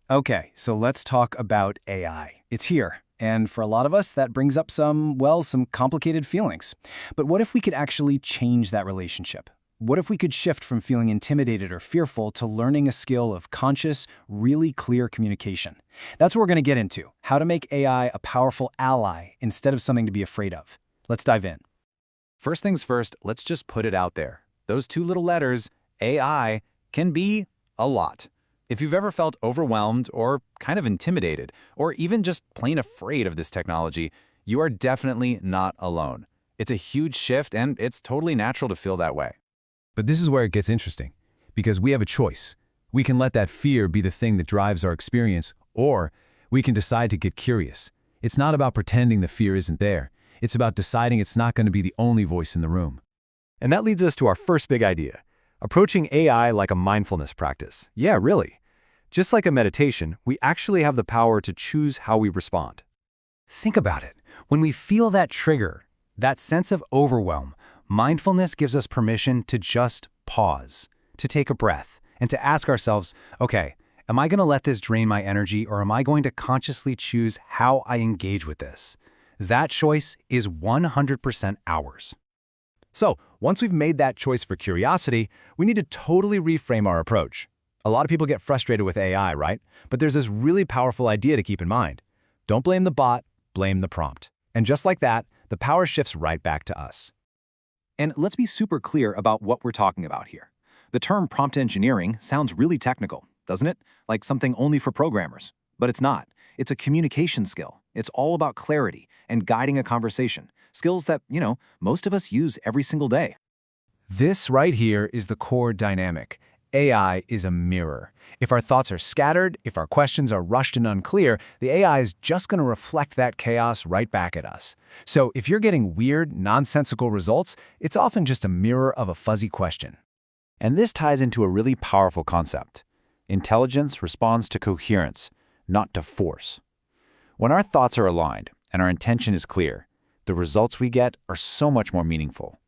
Okay, so let's talk about AI. It's here. And for a lot of us, that brings up some complicated feelings. But what if we could actually change that relationship? What if we could shift from feeling intimidated or fearful to learning a skill of conscious, really clear communication? That's what we're going to get into, how to make AI a powerful ally instead of something to be afraid of. Let's dive in. First things first, let's just put it out there. Those two little letters, AI, can be a lot. If you've ever felt overwhelmed or kind of intimidated, or even just plain afraid of this technology, you are definitely not alone. It's a huge shift, and it's totally natural to feel that way. But this is where it gets interesting, because we have a choice. We can let that fear be the thing that drives our experience, or we can decide to get curious. It's not about pretending the fear isn't there. It's about deciding it's not going to be the only voice in the room. And that leads us to our first big idea, approaching AI like a mindfulness practice. Yeah, really. Just like a meditation, we actually have the power to choose how we respond. Think about it. When we feel that trigger, that sense of overwhelm, mindfulness gives us permission to just pause, to take a breath, and to ask ourselves, okay, am I going to let this drain my energy, or am I going to consciously choose how I engage with this? That choice is 100% ours. So, once we've made that choice for curiosity, we need to totally reframe our approach. A lot of people get frustrated with AI, right? But there's this really powerful idea to keep in mind. Don't blame the bot, blame the prompt. And just like that, the power shifts right back to us. And let's be super clear about what we're talking about here. The term prompt engineering sounds really technical, doesn't it? Like something only for programmers. But it's not. It's a communication skill. It's all about clarity and guiding a conversation. Skills that, most of us use every single day. This right here is the core dynamic. AI is a mirror. If our thoughts are scattered, if our questions are rushed and unclear, the AI is just going to reflect that chaos right back at us. So if you're getting weird, nonsensical results, it's often just a mirror of a fuzzy question. And this ties into a really powerful concept. Intelligence responds to coherence, not to force. When our thoughts are aligned and our intention is clear, the results we get are so much more meaningful.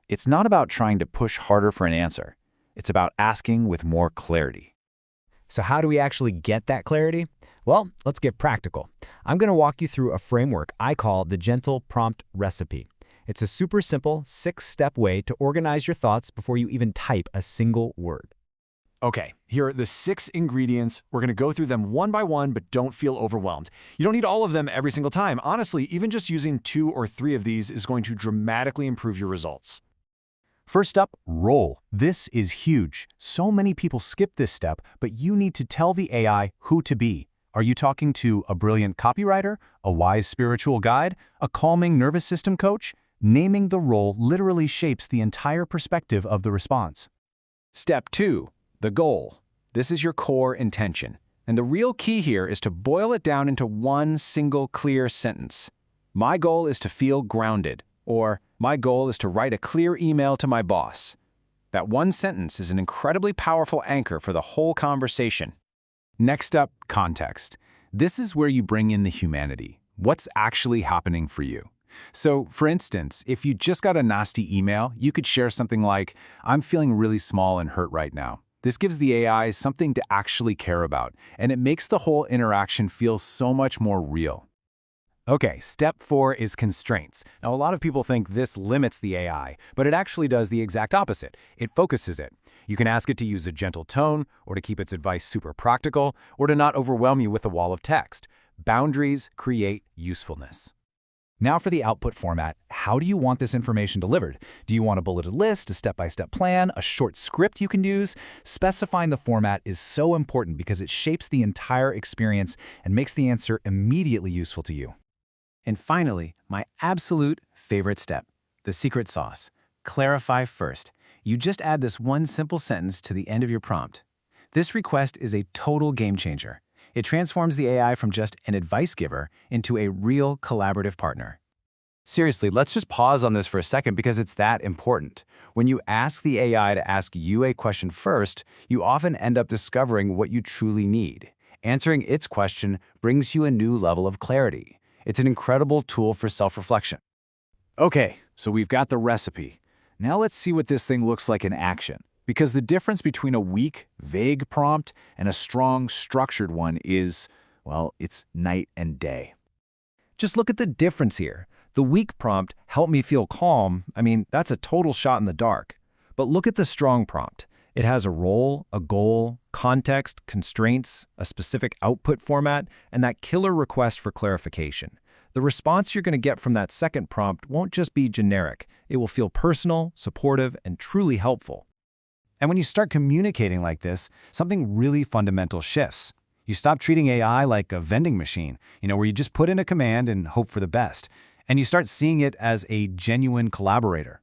It's not about trying to push harder for an answer. It's about asking with more clarity. So how do we actually get that clarity? Well, let's get practical. I'm going to walk you through a framework I call the Gentle Prompt Recipe. It's a super simple 6-step way to organize your thoughts before you even type a single word. Okay, here are the 6 ingredients. We're going to go through them one by one, but don't feel overwhelmed. You don't need all of them every single time. Honestly, even just using 2 or 3 of these is going to dramatically improve your results. First up, role. This is huge. So many people skip this step, but you need to tell the AI who to be. Are you talking to a brilliant copywriter, a wise spiritual guide, a calming nervous system coach? Naming the role literally shapes the entire perspective of the response. Step 2, the goal. This is your core intention. And the real key here is to boil it down into one single clear sentence. My goal is to feel grounded, or my goal is to write a clear email to my boss. That one sentence is an incredibly powerful anchor for the whole conversation. Next up, context. This is where you bring in the humanity. What's actually happening for you? So, for instance, if you just got a nasty email, you could share something like, I'm feeling really small and hurt right now. This gives the AI something to actually care about, and it makes the whole interaction feel so much more real. Okay, step 4 is constraints. Now, a lot of people think this limits the AI, but it actually does the exact opposite. It focuses it. You can ask it to use a gentle tone, or to keep its advice super practical, or to not overwhelm you with a wall of text. Boundaries create usefulness. Now for the output format. How do you want this information delivered? Do you want a bulleted list, a step-by-step plan, a short script you can use? Specifying the format is so important because it shapes the entire experience and makes the answer immediately useful to you. And finally, my absolute favorite step, the secret sauce. Clarify first. You just add this one simple sentence to the end of your prompt. This request is a total game changer. It transforms the AI from just an advice giver into a real collaborative partner. Seriously, let's just pause on this for a second because it's that important. When you ask the AI to ask you a question first, you often end up discovering what you truly need. Answering its question brings you a new level of clarity. It's an incredible tool for self-reflection. Okay, so we've got the recipe. Now let's see what this thing looks like in action. Because the difference between a weak, vague prompt and a strong, structured one is, well, it's night and day. Just look at the difference here. The weak prompt, help me feel calm, I mean, that's a total shot in the dark. But look at the strong prompt. It has a role, a goal, context, constraints, a specific output format, and that killer request for clarification. The response you're going to get from that second prompt won't just be generic. It will feel personal, supportive, and truly helpful. And when you start communicating like this, something really fundamental shifts. You stop treating AI like a vending machine, where you just put in a command and hope for the best. And you start seeing it as a genuine collaborator.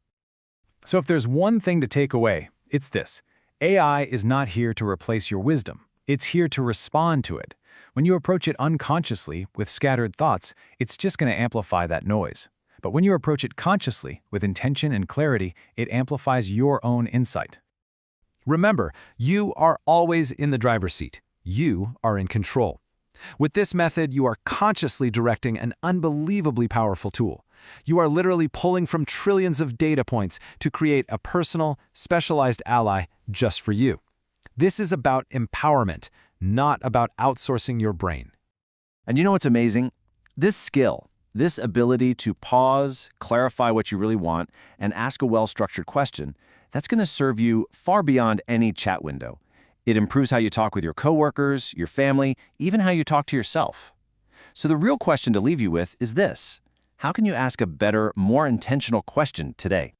So if there's one thing to take away, it's this. AI is not here to replace your wisdom. It's here to respond to it. When you approach it unconsciously with scattered thoughts, it's just going to amplify that noise. But when you approach it consciously with intention and clarity, it amplifies your own insight. Remember, you are always in the driver's seat. You are in control. With this method, you are consciously directing an unbelievably powerful tool. You are literally pulling from trillions of data points to create a personal, specialized ally just for you. This is about empowerment, not about outsourcing your brain. And you know what's amazing? This skill, this ability to pause, clarify what you really want, and ask a well-structured question, that's going to serve you far beyond any chat window. It improves how you talk with your coworkers, your family, even how you talk to yourself. So the real question to leave you with is this: how can you ask a better, more intentional question today?